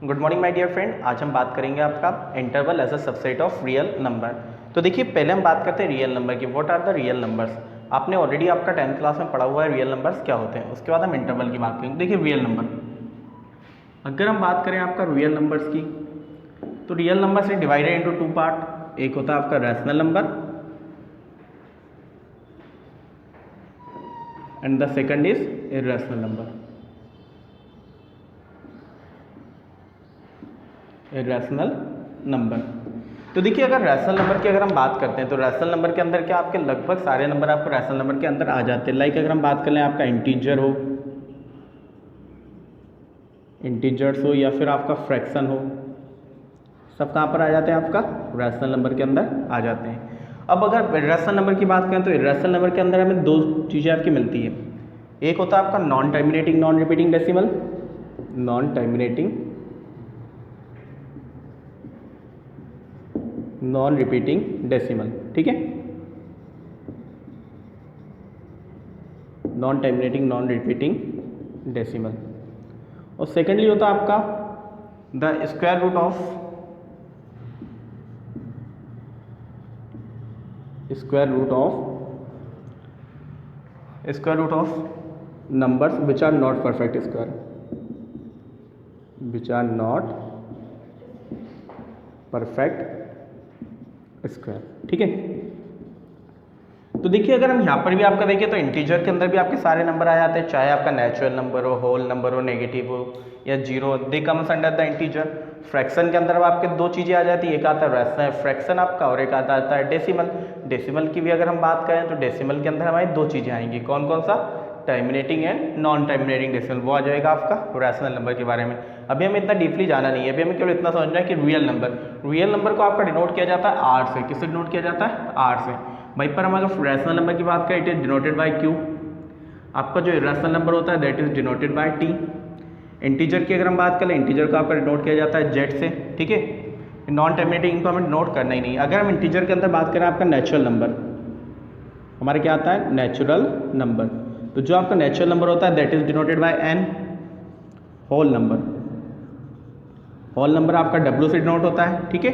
Good morning my dear friend. आज हम बात करेंगे आपका interval as a subset of real number. तो देखिए पहले हम बात करते हैं रियल नंबर की। What are the real numbers. आपने ऑलरेडी आपका 10th क्लास में पढ़ा हुआ है रियल नंबर्स क्या होते हैं। उसके बाद हम इंटरवल की बात करेंगे। देखिए रियल नंबर, अगर हम बात करें आपका रियल नंबर्स की, तो रियल नंबर से डिवाइडेड इंटू टू पार्ट। एक होता है आपका rational number and the second is irrational number. Rational number, तो देखिए अगर रैशनल नंबर की अगर हम बात करते हैं तो रैशनल नंबर के अंदर क्या आपके लगभग सारे नंबर आपको रैशनल नंबर के अंदर आ जाते हैं। लाइक अगर हम बात कर लें आपका इंटीजर्स हो या फिर आपका फ्रैक्शन हो, सब कहाँ पर आ जाते हैं, आपका रैशनल नंबर के अंदर आ जाते हैं। अब अगर रैशनल नंबर की बात करें तो रैशनल नंबर के अंदर हमें दो चीज़ें आपकी मिलती है। एक होता है आपका non terminating non repeating decimal, non terminating non repeating decimal, ठीक है, non terminating non repeating decimal. और सेकेंडली होता है आपका the square root of numbers which are not perfect square, which are not perfect square, ठीक है। तो देखिए अगर हम यहाँ पर भी आपका देखें तो इंटीजर के अंदर भी आपके सारे नंबर आ जाते हैं, चाहे आपका नेचुरल नंबर हो, होल नंबर हो, नेगेटिव हो या zero, they comes under the integer. Fraction के अंदर अब आपके दो चीज़ें आ जाती है, एक आता है रैशनल फ्रैक्शन आपका और एक आता है डेसिमल। डेसिमल की भी अगर हम बात करें तो डेसिमल के अंदर हमारी दो चीज़ें आएंगी, कौन कौन सा, terminating and non terminating decimal, वो आ जाएगा आपका रैशनल नंबर के बारे में। अभी हमें इतना डीपली जाना नहीं है, अभी हमें केवल इतना समझना है कि रियल नंबर को आपका डिनोट किया जाता है आर से। किससे डिनोट किया जाता है, आर से। भाई पर हम अगर रैशनल नंबर की बात करें, it is denoted bye Q. आपका जो इर्रेशनल नंबर होता है that is denoted bye T. Integer की अगर हम बात करें, इंटीजर को आपका डिनोट किया जाता है जेड से, ठीक है। नॉन टर्मिनेटिंग इनको हमें डिनोट करना ही नहीं। अगर हम इंटीजर के अंदर बात करें आपका नेचुरल नंबर, हमारे क्या आता है, नेचुरल नंबर। तो जो आपका नेचुरल नंबर होता है that is denoted by N. Whole number आपका डब्ल्यू से डिनोट होता है, ठीक है।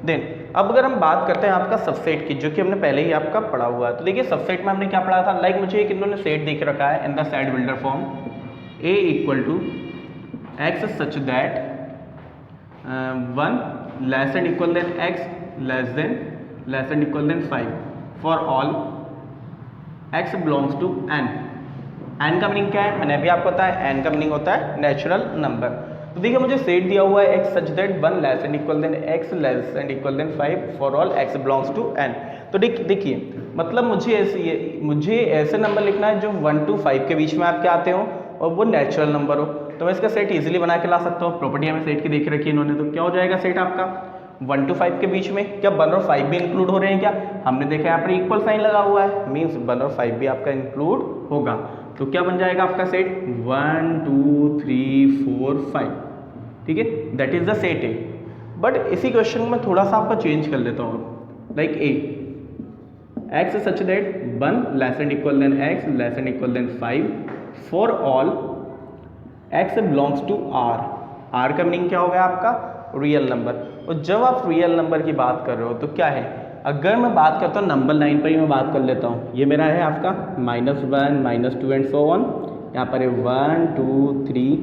देन अब अगर हम बात करते हैं आपका सबसेट की, जो कि हमने पहले ही आपका पढ़ा हुआ है। तो देखिए सबसेट में हमने क्या पढ़ा था, लाइक मुझे एक इन्होंने सेट देख रखा है in the set builder form, A equal to x such that 1 less and equal then x less and equal then 5 for all x belongs to N. N का मीनिंग क्या है, मैंने अभी आपको बताया, एन का मीनिंग होता है नेचुरल नंबर। तो देखिए मुझे सेट दिया हुआ है x such that 1 less and equal then x less and equal then 5 for all x belongs to N. तो देखिए मतलब मुझे ऐसे नंबर लिखना है जो 1 to 5 के बीच में आपके आते हो और वो नेचुरल नंबर हो। तो मैं इसका सेट इजीली बना के ला सकता हूँ। प्रॉपर्टी हमें सेट की देख रखी है इन्होंने, तो क्या हो जाएगा सेट आपका 1 to 5 के बीच में। क्या 1 और 5 भी इंक्लूड हो रहे हैं क्या, हमने देखा यहाँ पर इक्वल साइन लगा हुआ है, मीन्स 1 और 5 भी आपका इंक्लूड होगा। तो क्या बन जाएगा आपका सेट 1 2 3 4 5, ठीक है, that is the set A. But इसी क्वेश्चन में थोड़ा सा आपका चेंज कर लेता हूँ, like a x such that 1 less and equal then x less and equal then 5 for all x belongs to R. R का मीनिंग क्या हो गया आपका, रियल नंबर। और जब आप रियल नंबर की बात कर रहे हो तो क्या है, अगर मैं बात करता हूँ नंबर लाइन पर ही मैं बात कर लेता हूँ, ये मेरा है आपका -1 -2 एंड सो ऑन। यहाँ पर है 1 2 3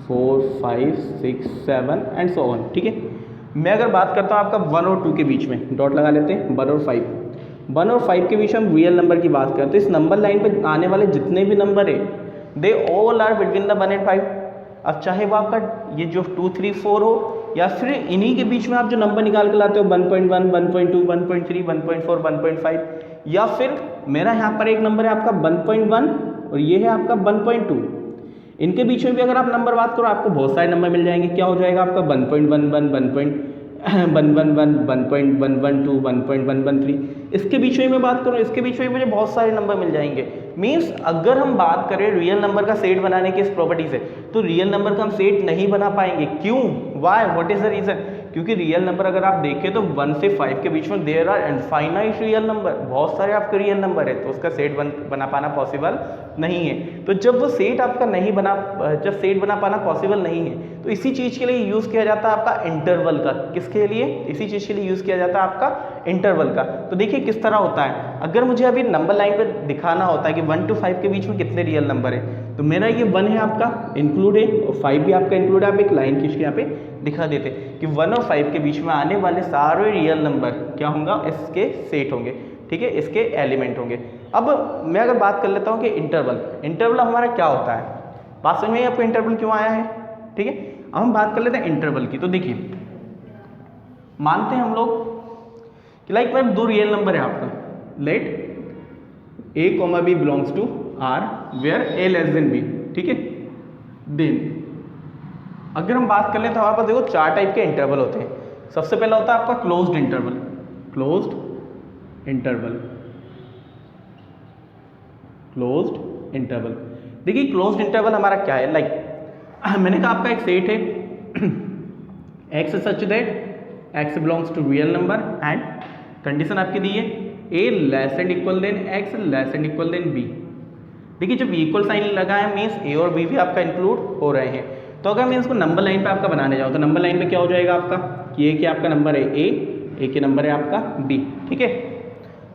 4 5 6 7 एंड सो ऑन, ठीक है। मैं अगर बात करता हूँ आपका 1 और 2 के बीच में, डॉट लगा लेते हैं, 1 और 5 के बीच में हम रियल नंबर की बात करें तो इस नंबर लाइन पे आने वाले जितने भी नंबर है they all are between the 1 and 5। अब चाहे वो आपका ये जो 2 3 4 हो या फिर इन्हीं के बीच में आप जो नंबर निकाल के लाते हो 1.1 1.2 1.3 1.4 1.5, या फिर मेरा यहाँ पर एक नंबर है आपका 1.1 और ये है आपका 1.2, इनके बीच में भी अगर आप नंबर बात करो आपको बहुत सारे नंबर मिल जाएंगे। क्या हो जाएगा आपका 1.11 1.111 1.112 1.113, इसके बीच में मैं बात करूँ, इसके बीच में मुझे बहुत सारे नंबर मिल जाएंगे। मीन्स अगर हम बात करें रियल नंबर का सेट बनाने की इस प्रॉपर्टी से, तो रियल नंबर का हम सेट नहीं बना पाएंगे। क्यों, why, what is the reason, क्योंकि रियल नंबर अगर आप देखें तो 1 से 5 के बीच में there are infinite real number, बहुत सारे आपके रियल नंबर है, तो उसका सेट बना पाना पॉसिबल नहीं है। तो जब वो सेट आपका नहीं बना, जब सेट बना पाना पॉसिबल नहीं है, तो इसी चीज़ के लिए यूज़ किया जाता है आपका इंटरवल का। किसके लिए? इसी चीज़ के लिए यूज़ किया जाता है आपका इंटरवल का। तो देखिए किस तरह होता है, अगर मुझे अभी नंबर लाइन पे दिखाना होता है कि 1 to 5 के बीच में कितने रियल नंबर है, तो मेरा ये 1 है आपका इंक्लूड है और 5 भी आपका इंक्लूड है। आप एक लाइन खींच के यहाँ पे दिखा देते कि 1 और 5 के बीच में आने वाले सारे रियल नंबर क्या होंगे, इसके सेट होंगे, ठीक है, इसके एलिमेंट होंगे। अब मैं अगर बात कर लेता हूँ कि इंटरवल हमारा क्या होता है, बात समझ में आपको इंटरवल क्यों आया है, ठीक है। अब हम बात कर लेते हैं इंटरवल की। तो देखिए मानते हैं हम लोग कि लाइक मैं 2 रियल नंबर है आपका, let a, b belongs to R where a less than b, ठीक है। देन अगर हम बात कर लें तो हमारे पास देखो 4 टाइप के इंटरवल होते हैं। सबसे पहला होता है आपका क्लोज्ड इंटरवल। देखिए क्लोज्ड इंटरवल हमारा क्या है, लाइक मैंने कहा आपका एक सेट है x such that x belongs to real number and condition आपकी दी है a less and equal than x less and equal than b। देखिए जब इक्वल साइन लगा है मीन्स a और b भी आपका इंक्लूड हो रहे हैं। तो अगर मैं इसको नंबर लाइन पे आपका बनाने जाऊँ तो नंबर लाइन पे क्या हो जाएगा आपका कि ये क्या आपका नंबर है a के नंबर है आपका b, ठीक है।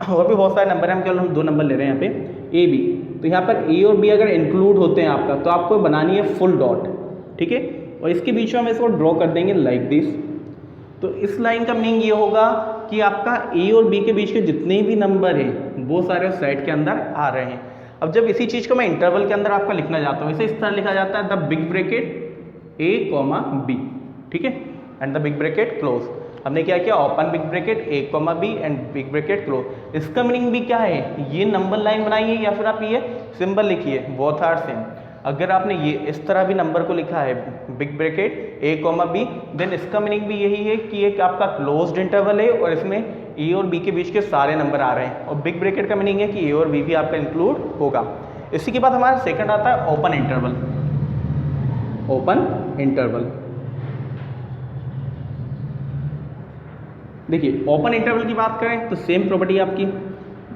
और भी बहुत सारे नंबर हैं, हम केवल 2 नंबर ले रहे हैं यहाँ पे a b। तो यहाँ पर a और b अगर इंक्लूड होते हैं आपका तो आपको बनानी है फुल डॉट, ठीक है। और इसके बीच में हम इसको ड्रॉ कर देंगे लाइक दिस। तो इस लाइन का मीनिंग ये होगा कि आपका a और b के बीच के जितने भी नंबर हैं वो सारे उस सेट के अंदर आ रहे हैं। अब जब इसी चीज़ को मैं इंटरवल के अंदर आपका लिखना चाहता हूँ, इसे इस तरह लिखा जाता है the big bracket a, b, ठीक है, and the big bracket close. हमने क्या किया, open big bracket a, b and big bracket close. इसका मीनिंग भी क्या है, ये नंबर लाइन बनाइए या फिर आप ये सिंबल लिखिए, बोथ आर सेम। अगर आपने ये इस तरह भी नंबर को लिखा है big bracket a, b, then इसका मीनिंग भी यही है कि एक आपका क्लोज्ड इंटरवल है और इसमें a और b के बीच के सारे नंबर आ रहे हैं। और बिग ब्रैकेट का मीनिंग है कि a और b भी आपका इंक्लूड होगा। इसी के बाद हमारा सेकंड आता है ओपन इंटरवल। देखिए ओपन इंटरवल की बात करें तो सेम प्रॉपर्टी आपकी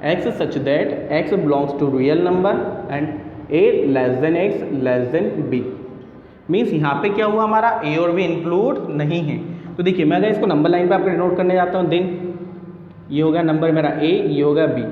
x such that x belongs to real number and a less than x less than b। Means यहाँ पे क्या हुआ, हमारा a और b इंक्लूड नहीं है। तो देखिए मैं अगर इसको नंबर लाइन पे आपको डिनोट करने जाता हूँ, देन ये हो गया नंबर मेरा a, ये हो गया b,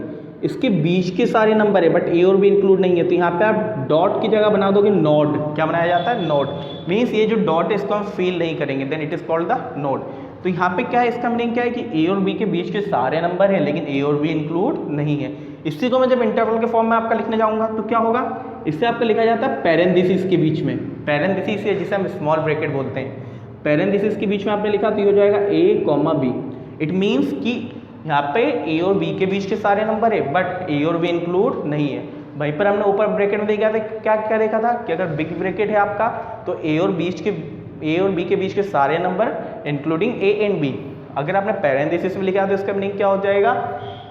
इसके बीच के सारे नंबर है बट a और b इंक्लूड नहीं है। तो यहाँ पे आप डॉट की जगह बना दोगे नोड। क्या बनाया जाता है, नोड। मीन्स ये जो डॉट है इसको हम फील नहीं करेंगे, then it is called the node. तो यहाँ पे क्या है, इसका मीनिंग क्या है कि a और b के बीच के सारे नंबर हैं लेकिन a और b इंक्लूड नहीं है। इसी को मैं जब इंटरवल के फॉर्म में आपका लिखने जाऊंगा तो क्या होगा, इससे आपका लिखा जाता है पैरेंथेसिस के बीच में। पैरेंथेसिस है जिसे हम स्मॉल ब्रैकेट बोलते हैं। पैरेंथेसिस के बीच में आपने लिखा तो ये हो जाएगा a, b। इट मीन्स कि यहाँ पे a और b के बीच के सारे नंबर है बट a और b इंक्लूड नहीं है। वहीं पर हमने ऊपर ब्रैकेट में देखा था क्या क्या देखा था कि अगर बिग ब्रैकेट है आपका तो a और b के बीच के सारे number including a and b। अगर आपने पैरेंथेसिस में लिखा तो इसका मीनिंग क्या हो जाएगा,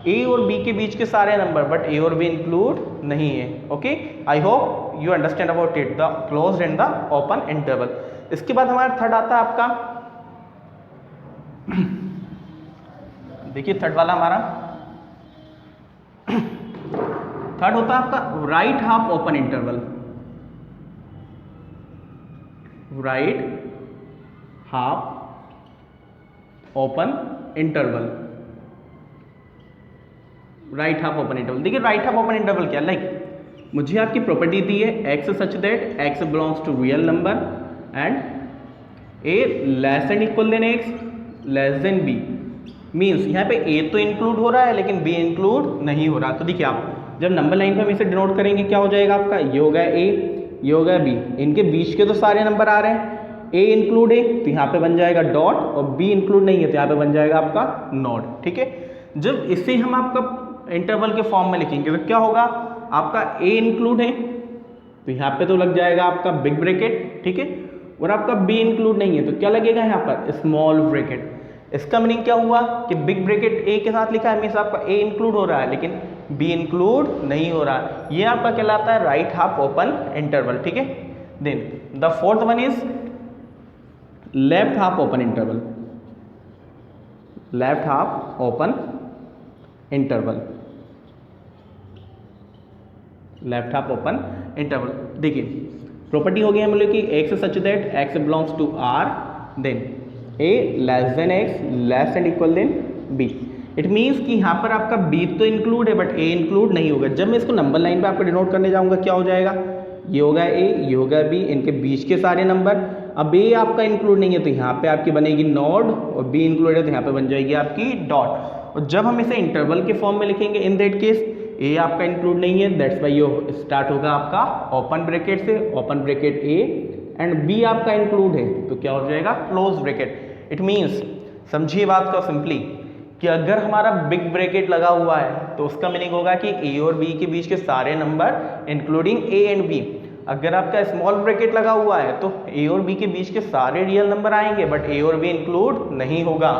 a और b के बीच के सारे नंबर बट a और b इंक्लूड नहीं है। Okay, I hope you understand about it, the closed end the open interval. इसके बाद हमारा थर्ड आता है आपका देखिए थर्ड वाला हमारा थर्ड होता है आपका right half open interval. Right half open interval. देखिए राइट हाफ ओपन इंटरवल क्या, लाइक मुझे आपकी प्रॉपर्टी दी है x such that x belongs to real number and a less and equal than x less than b। Means यहाँ पे a तो include हो रहा है लेकिन b इंक्लूड नहीं हो रहा। तो देखिए आप जब नंबर लाइन पे हम इसे डिनोट करेंगे क्या हो जाएगा आपका, ये हो गया a, ये हो गया b, इनके बीच के तो सारे नंबर आ रहे हैं, a इंक्लूड है तो यहाँ पे बन जाएगा डॉट और b इंक्लूड नहीं है तो यहाँ पे बन जाएगा आपका नॉट, ठीक है। जब इसे हम आपका इंटरवल के फॉर्म में लिखेंगे तो क्या होगा, आपका a इंक्लूड है तो यहाँ पे तो लग जाएगा आपका बिग ब्रैकेट, ठीक है, और आपका b इंक्लूड नहीं है तो क्या लगेगा यहाँ पर, स्मॉल ब्रैकेट। इसका मीनिंग क्या हुआ कि बिग ब्रैकेट a के साथ लिखा है मीन्स आपका a इंक्लूड हो रहा है लेकिन b इंक्लूड नहीं हो रहा है। ये आपका कहलाता है राइट हाफ ओपन इंटरवल, ठीक है। Then the fourth one is left half open interval. Left half open interval. Left half open interval. देखिए प्रॉपर्टी हो गई हम लोग की x such that x belongs to R, then a less than x less and equal than b. It means कि यहाँ पर आपका बी तो इंक्लूड है बट ए इंक्लूड नहीं होगा। जब मैं इसको नंबर लाइन पे आपको डिनोट करने जाऊँगा क्या हो जाएगा, ये होगा ए, ये होगा बी, इनके बीच के सारे नंबर। अब ए आपका इंक्लूड नहीं है तो यहाँ पे आपकी बनेगी नोड, और बी इंक्लूड है तो यहाँ पे बन जाएगी आपकी डॉट। और जब हम इसे इंटरवल के फॉर्म में लिखेंगे इन दैट केस ए आपका इंक्लूड नहीं है, दैट्स वाई ये स्टार्ट होगा आपका ओपन ब्रैकेट से, open bracket a, and b आपका इंक्लूड है तो क्या हो जाएगा क्लोज ब्रैकेट। इट मीन्स समझिए बात को सिंपली कि अगर हमारा बिग ब्रैकेट लगा हुआ है तो उसका मीनिंग होगा कि ए और बी के बीच के सारे number including a and b. अगर आपका स्मॉल ब्रैकेट लगा हुआ है तो ए और बी के बीच के सारे रियल नंबर आएंगे बट ए और बी इंक्लूड नहीं होगा।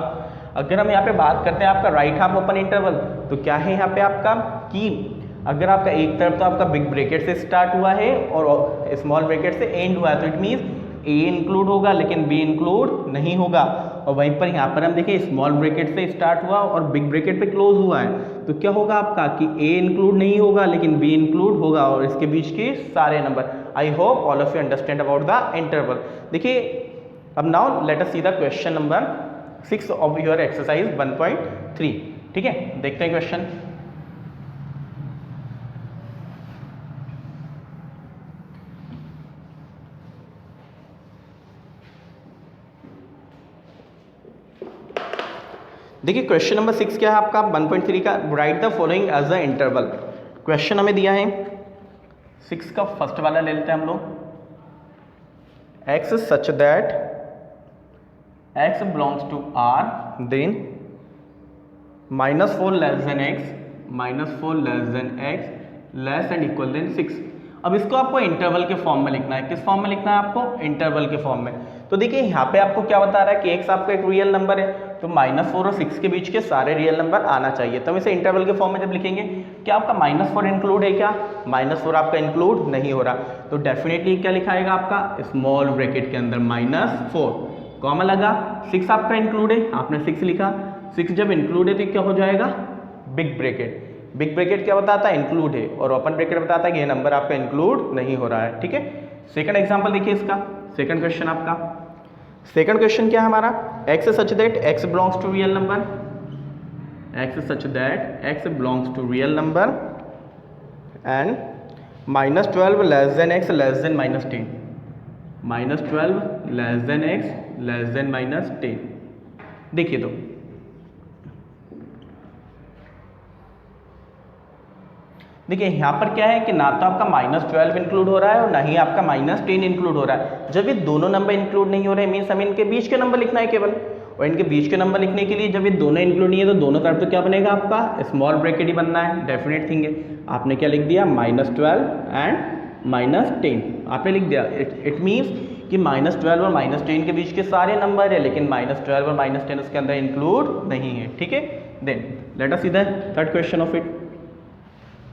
अगर हम यहाँ पे बात करते हैं आपका राइट हाफ ओपन इंटरवल तो क्या है यहाँ पे आपका कि अगर आपका एक तरफ तो आपका बिग ब्रैकेट से स्टार्ट हुआ है और स्मॉल ब्रैकेट से एंड हुआ है तो इट मीन्स ए इंक्लूड होगा लेकिन बी इंक्लूड नहीं होगा। और वहीं पर यहाँ पर हम देखें स्मॉल ब्रैकेट से स्टार्ट हुआ और बिग ब्रैकेट पे क्लोज हुआ है तो क्या होगा आपका कि ए इंक्लूड नहीं होगा लेकिन बी इंक्लूड होगा और इसके बीच के सारे number. I hope all of you understand about the interval. देखिए अब now let us see the question number 6 of your exercise 1.3। ठीक है, देखते हैं क्वेश्चन। देखिए क्वेश्चन नंबर 6 क्या है आपका 1.3 का, write the following as a interval. Question हमें दिया है 6 का फर्स्ट वाला ले लेते हैं हम लोग, x such that x belongs to r then -4 less than x -4 less than x less and equal than 6। अब इसको आपको इंटरवल के फॉर्म में लिखना है। किस फॉर्म में लिखना है आपको, इंटरवल के फॉर्म में। तो देखिए यहाँ पे आपको क्या बता रहा है कि x आपका एक रियल नंबर है तो -4 और 6 के बीच के सारे रियल नंबर आना चाहिए। तो हम इसे इंटरवल के फॉर्म में जब लिखेंगे क्या आपका -4 इंक्लूड है क्या, -4 आपका इंक्लूड नहीं हो रहा तो डेफिनेटली क्या लिखाएगा आपका स्मॉल ब्रैकेट के अंदर -4 कॉमा लगा। 6 आपका इंक्लूड है, आपने 6 लिखा, 6 जब इंक्लूड है तो क्या हो जाएगा बिग ब्रैकेट। बिग ब्रैकेट क्या बताता है इंक्लूड है और ओपन ब्रैकेट बताता है कि ये नंबर आपका इंक्लूड नहीं हो रहा है। ठीक है, सेकंड एग्जांपल देखिए इसका, सेकंड क्वेश्चन आपका। सेकंड क्वेश्चन क्या है हमारा, x such that x belongs to real number, x such that x belongs to real number and -12 less than x less than -10, -12 less than x less than -10। देखिए तो देखिए यहाँ पर क्या है कि ना तो आपका -12 इंक्लूड हो रहा है और ना ही आपका -10 इंक्लूड हो रहा है। जब ये दोनों नंबर इंक्लूड नहीं हो रहे मीन्स हमें इनके बीच के नंबर लिखना है केवल, और इनके बीच के नंबर लिखने के लिए जब ये दोनों इंक्लूड नहीं है तो दोनों तरफ तो क्या बनेगा आपका स्मॉल ब्रैकेट ही बनना है, डेफिनेट थिंग है। आपने क्या लिख दिया -12 एंड -10 आपने लिख दिया। इट मीन्स कि -12 और -10 के बीच के सारे नंबर है लेकिन -12 और -10 उसके अंदर इंक्लूड नहीं है। ठीक है, then let us see the third question of it.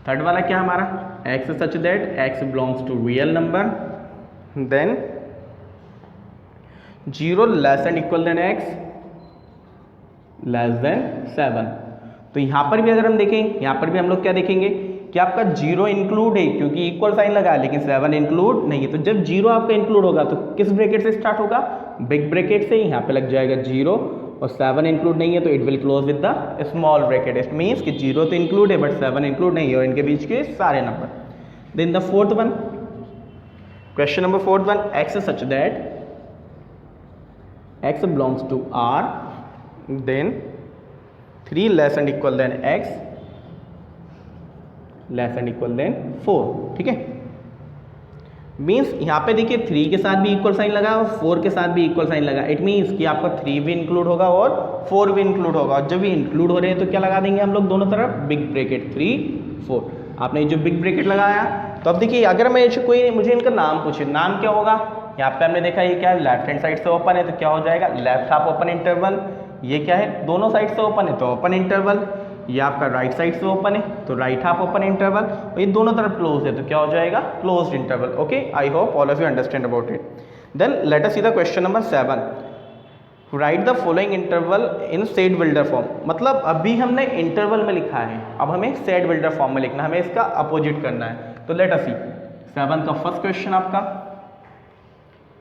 Third वाला क्या हमारा, x such that x belongs to real number then 0 less and equal than x less than 7। तो यहाँ पर भी अगर हम देखें, यहाँ पर भी हम लोग क्या देखेंगे कि आपका 0 इंक्लूड है क्योंकि इक्वल साइन लगा है लेकिन 7 इंक्लूड नहीं है। तो जब 0 आपका इंक्लूड होगा तो किस ब्रैकेट से स्टार्ट होगा, बिग ब्रैकेट से। यहाँ पे लग जाएगा 0 और 7 इंक्लूड नहीं है तो it will close with the small bracket. It means कि 0 तो इंक्लूड है बट 7 इंक्लूड नहीं है और इनके बीच के सारे number. Then the fourth one, question number fourth one, x such that x belongs to r then 3 less and equal than x less and equal than 4। ठीक है, मीन्स यहाँ पे देखिए 3 के साथ भी इक्वल साइन लगा और 4 के साथ भी इक्वल साइन लगा। इट मीन्स कि आपका 3 भी इंक्लूड होगा और 4 भी इंक्लूड होगा। और जब भी इंक्लूड हो रहे हैं तो क्या लगा देंगे हम लोग दोनों तरफ बिग ब्रैकेट 3 4। आपने जो बिग ब्रैकेट लगाया तो अब देखिए अगर मैं कोई मुझे इनका नाम पूछे, नाम क्या होगा, यहाँ पे हमने देखा ये क्या है लेफ्ट हैंड साइड से ओपन है तो क्या हो जाएगा लेफ्ट हाफ ओपन इंटरवल। ये क्या है दोनों साइड से ओपन है तो ओपन इंटरवल। ये आपका राइट साइड से ओपन है तो राइट हाफ ओपन इंटरवल, और ये दोनों तरफ क्लोज है तो क्या हो जाएगा closed interval. Okay, I hope all of you understand about it. Then let us see the question number 7, write the following interval in set builder form. मतलब अभी हमने इंटरवल में लिखा है, अब हमें सेट बिल्डर फॉर्म में लिखना है, हमें इसका अपोजिट करना है। तो लेट अस सी 7 का फर्स्ट क्वेश्चन आपका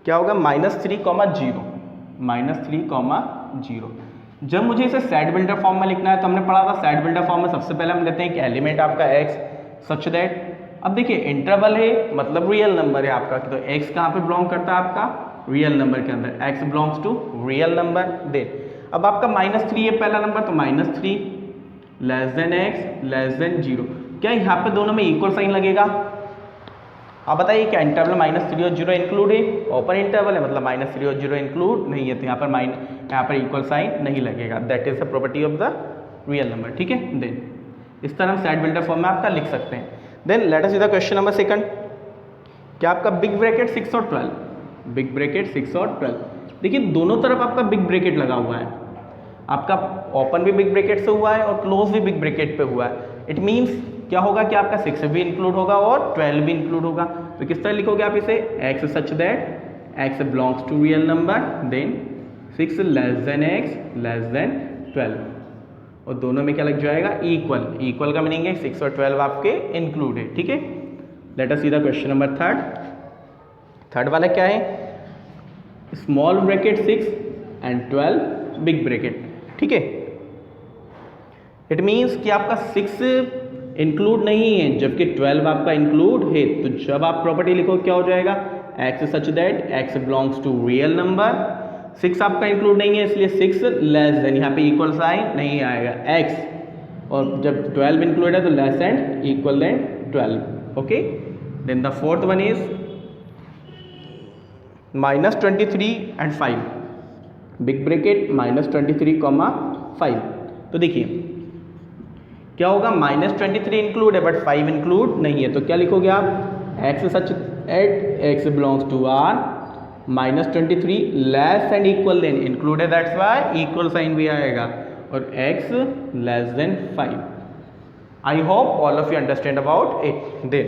क्या होगा, -3,0 -3,0। जब मुझे इसे सेट बिल्डर फॉर्म में लिखना है तो हमने पढ़ा था सेट बिल्डर फॉर्म में सबसे पहले हम लेते हैं कि एलिमेंट आपका x सच दैट, अब देखिए इंटरवल है मतलब रियल नंबर है आपका, तो x कहाँ पे बिलोंग करता है आपका रियल नंबर के अंदर, x belongs to real number. दे अब आपका -3 है पहला नंबर, तो -3 x <0। क्या यहाँ पे दोनों में इक्वल साइन लगेगा? आप बताइए क्या इंटरवल -3 और 0 इंक्लूड है? ओपन इंटरवल है मतलब -3 और 0 इंक्लूड नहीं है, तो यहाँ पर इक्वल साइन नहीं लगेगा। That is the property of the real number. ठीक है, देन इस तरह हम सेट बिल्डर फॉर्म में आपका लिख सकते हैं। Then let us see the question number second, क्या आपका बिग ब्रैकेट 6 और 12, बिग ब्रैकेट 6 और 12, देखिए दोनों तरफ आपका बिग ब्रैकेट लगा हुआ है, आपका ओपन भी बिग ब्रैकेट से हुआ है और क्लोज भी बिग ब्रैकेट पे हुआ है। इट मीन्स क्या होगा कि आपका 6 भी इंक्लूड होगा और 12 भी इंक्लूड होगा। तो किस तरह लिखोगे आप इसे, x such that x belongs to real number, then 6 x <12, और दोनों में क्या लग जाएगा इक्वल। इक्वल का मीनिंग है 6 और 12 आपके इंक्लूड है। ठीक है, late us see the question number third वाला क्या है, small bracket 6 and 12 big bracket. ठीक है, इट मीन्स कि आपका 6 इंक्लूड नहीं है जबकि 12 आपका इंक्लूड है, तो जब आप प्रॉपर्टी लिखो क्या हो जाएगा, x such that x belongs to real number, 6 आपका इंक्लूड नहीं है इसलिए 6 लेस देन, यहाँ पे इक्वल साइन नहीं आएगा x, और जब 12 इंक्लूड है तो less and equal than 12। Okay, then the fourth one is -23 and 5, big bracket -23,5। तो देखिए क्या होगा, -23 इंक्लूड है बट 5 इंक्लूड नहीं है, तो क्या लिखोगे आप, x such that x belongs to r, -23 less and equal than include है दैट्स वाई इक्वल साइन भी आएगा, और x less than 5। I hope all of you understand about it. Then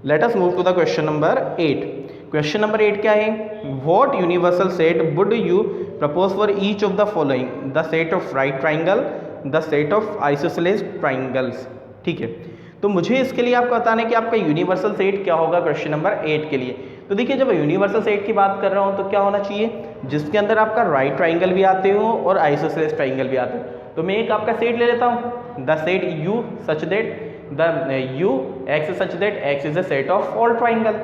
let us move to the question number 8। Question number 8 क्या है, what universal set would you propose for each of the following, the set of right triangle, the set of isosceles triangles. ठीक है, तो मुझे इसके लिए आपको बताना है कि आपका यूनिवर्सल सेट क्या होगा क्वेश्चन नंबर 8 के लिए। तो देखिए जब यूनिवर्सल सेट की बात कर रहा हूँ तो क्या होना चाहिए, जिसके अंदर आपका राइट ट्राइंगल भी आते हो और आइसोसेलेस ट्राइंगल भी आते हो। तो मैं एक आपका सेट ले लेता हूँ, the set U such that the U x such that x is a set of all triangle,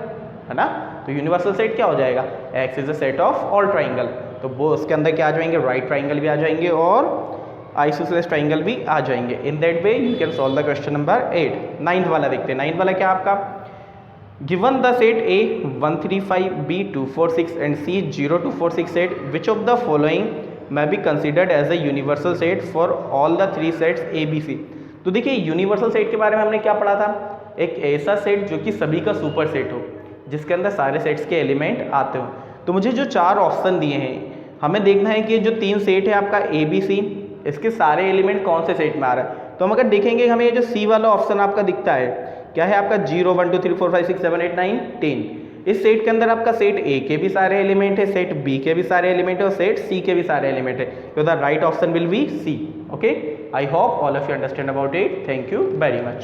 है ना। तो यूनिवर्सल सेट क्या हो जाएगा, x is a set of all triangle, तो वो उसके अंदर क्या आ जाएंगे, राइट ट्राइंगल भी आ जाएंगे और आइसोसेलेस ट्राइंगल भी आ जाएंगे। In that way you can solve the question number 8। 9th वाला देखते हैं। 9th वाला क्या आपका, given the set A 1 3 5 B 2 4 6 and C 0 2 4 6 set, which of the following may be considered as a universal set for all the 3 sets A B C। तो देखिए universal set के बारे में हमने क्या पढ़ा था, एक ऐसा सेट जो कि सभी का सुपर सेट हो, जिसके अंदर सारे सेट्स के एलिमेंट आते हो। तो मुझे जो 4 ऑप्शन दिए हैं, हमें देखना है कि जो 3 सेट है आपका A B C, इसके सारे एलिमेंट कौन से सेट में आ रहा है। तो हम अगर देखेंगे हमें ये जो C वाला ऑप्शन आपका दिखता है, क्या है आपका 0 1 2 3 4 5 6 7 8 9 10। इस सेट के अंदर आपका सेट A के भी सारे एलिमेंट है, सेट B के भी सारे एलिमेंट है और सेट C के भी सारे एलिमेंट है। तो the right option will be C। Okay, I hope all of you understand about it. Thank you very much.